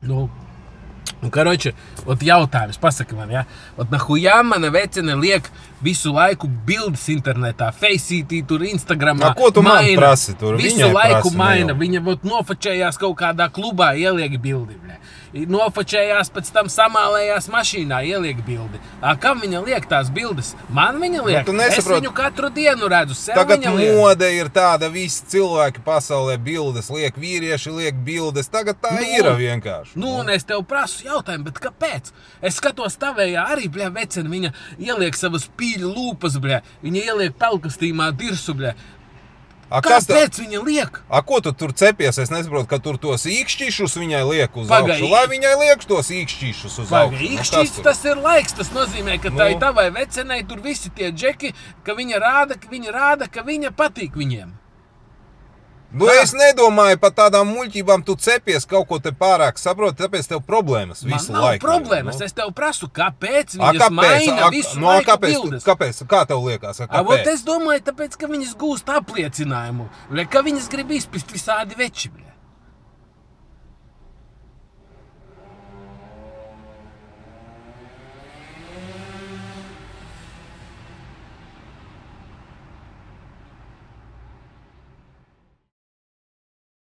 Nu, karoči, jautājums, pasaka man, ja? Nahuja mana vecene liek visu laiku bildes internetā, Faceitī, tur Instagramā. Ko tu man prasi tur? Visu laiku maina. Viņa nofačējās kaut kādā klubā, ieliek bildi. Nofačējās, pēc tam samālējās mašīnā, ieliek bildi. Kam viņa liek tās bildes? Man viņa liek. Es viņu katru dienu redzu. Tagad mode ir tāda, visi cilvēki pasaulē bildes liek, vīrieši liek bildes. Tagad tā ir vienkārši. Un es tev prasu jautājumu, bet kāpēc? Es skatos tavējā arī, bļā, veceni, viņa ieliek savas pīļu lūpas, bļā. Viņa ieliek pelkastīmā dirsu, bļā. Kāpēc viņa liek? Ko tu tur cepies? Es nesaprotu, ka tur tos īkšķīšus viņai liek uz augšu. Lai viņai liek tos īkšķīšus uz augšu. Īkšķīšus tas ir laiks. Tas nozīmē, ka tai tavai vecenei tur visi tie džeki, ka viņa rāda, ka viņa patīk viņiem. Es nedomāju par tādām muļķībām, tu cepies kaut ko te pārāk, saproti, tāpēc tev problēmas visu laiku. Man nav problēmas, es tev prasu, kāpēc viņas maina visu laiku bildes. Kāpēc? Kā tev liekas? Kāpēc? Es domāju, tāpēc, ka viņas gūst apliecinājumu, ka viņas grib izpist visādi veči.